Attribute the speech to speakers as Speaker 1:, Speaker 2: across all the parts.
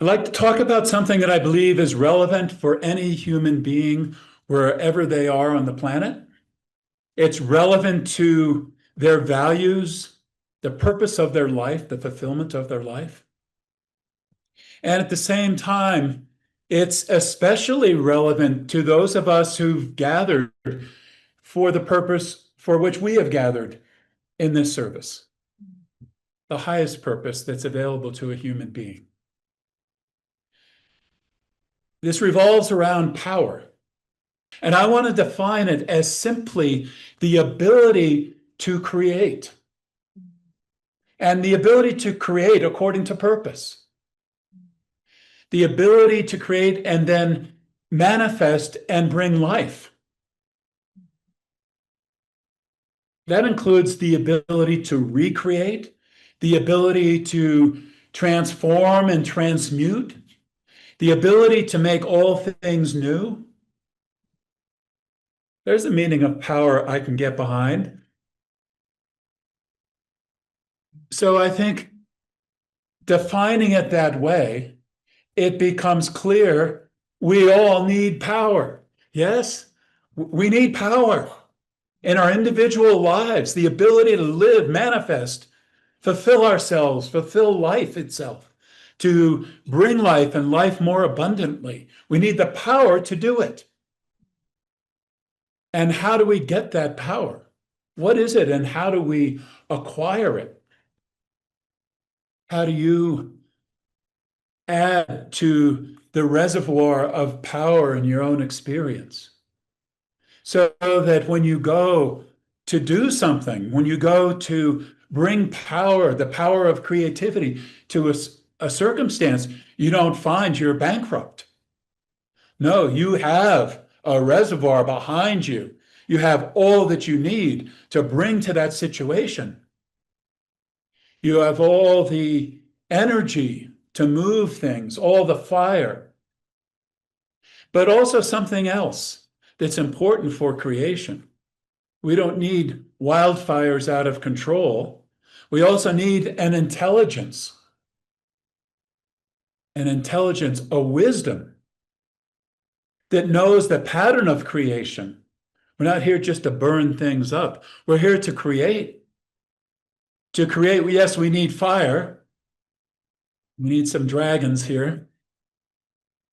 Speaker 1: I'd like to talk about something that I believe is relevant for any human being wherever they are on the planet. It's relevant to their values, the purpose of their life, the fulfillment of their life. And at the same time, it's especially relevant to those of us who've gathered for the purpose for which we have gathered in this service, the highest purpose that's available to a human being. This revolves around power. And I want to define it as simply the ability to create, and the ability to create according to purpose. The ability to create and then manifest and bring life. That includes the ability to recreate, the ability to transform and transmute, the ability to make all things new. There's a meaning of power I can get behind. So I think defining it that way, it becomes clear we all need power. Yes, we need power in our individual lives, the ability to live, manifest, fulfill ourselves, fulfill life itself, to bring life and life more abundantly. We need the power to do it. And how do we get that power? What is it and how do we acquire it? How do you add to the reservoir of power in your own experience? So that when you go to do something, when you go to bring power, the power of creativity to a circumstance, you don't find you're bankrupt. No, you have a reservoir behind you. You have all that you need to bring to that situation. You have all the energy to move things, all the fire, but also something else that's important for creation. We don't need wildfires out of control. We also need an intelligence, a wisdom that knows the pattern of creation. We're not here just to burn things up. We're here to create. To create, yes, we need fire. We need some dragons here.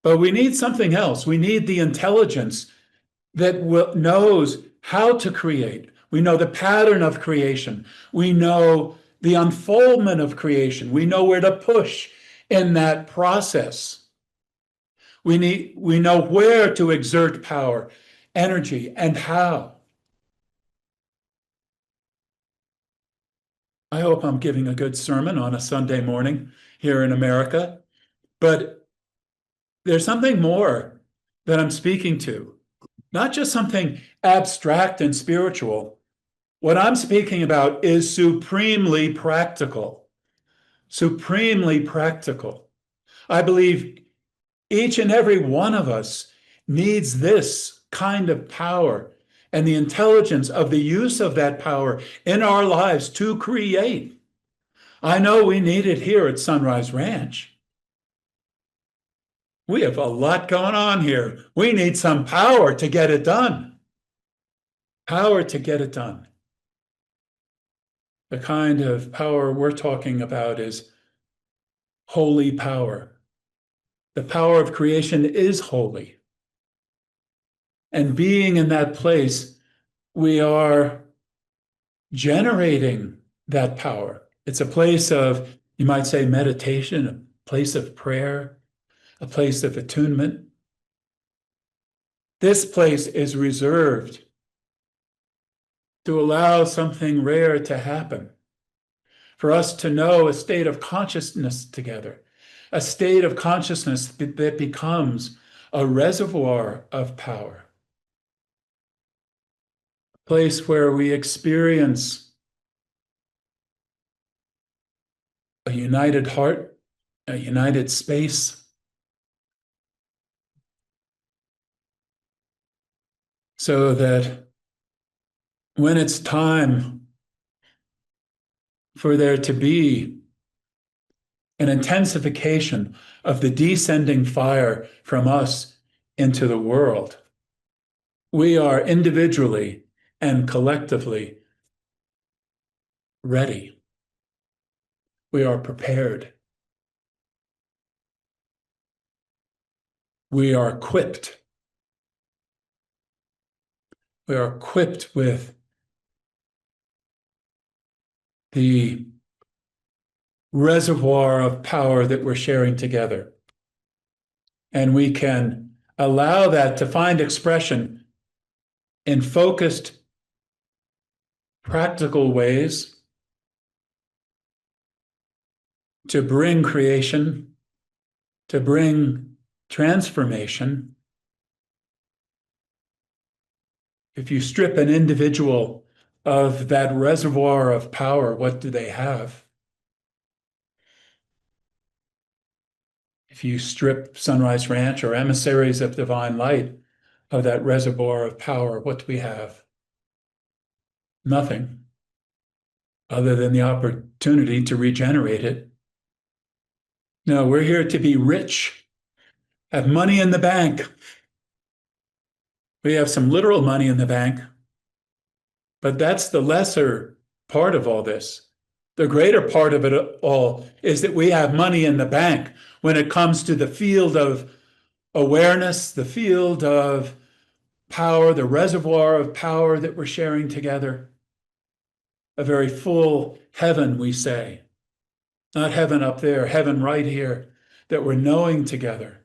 Speaker 1: But we need something else. We need the intelligence that knows how to create. We know the pattern of creation. We know the unfoldment of creation. We know where to push in that process. We know where to exert power, energy, and how. I hope I'm giving a good sermon on a Sunday morning here in America, but there's something more that I'm speaking to, not just something abstract and spiritual. What I'm speaking about is supremely practical, supremely practical. I believe each and every one of us needs this kind of power and the intelligence of the use of that power in our lives to create. I know we need it here at Sunrise Ranch. We have a lot going on here. We need some power to get it done. Power to get it done. The kind of power we're talking about is holy power. The power of creation is holy. And being in that place, we are generating that power. It's a place of, you might say, meditation, a place of prayer, a place of attunement. This place is reserved to allow something rare to happen, for us to know a state of consciousness together, a state of consciousness that becomes a reservoir of power, a place where we experience a united heart, a united space, so that when it's time for there to be an intensification of the descending fire from us into the world. We are individually and collectively ready. We are prepared. We are equipped. We are equipped with the reservoir of power that we're sharing together. And we can allow that to find expression in focused, practical ways to bring creation, to bring transformation. If you strip an individual of that reservoir of power, what do they have? If you strip Sunrise Ranch or emissaries of divine light of that reservoir of power, what do we have? Nothing other than the opportunity to regenerate it. No, we're here to be rich, have money in the bank. We have some literal money in the bank, but that's the lesser part of all this. The greater part of it all is that we have money in the bank when it comes to the field of awareness, the field of power, the reservoir of power that we're sharing together. A very full heaven, we say. Not heaven up there, heaven right here, that we're knowing together.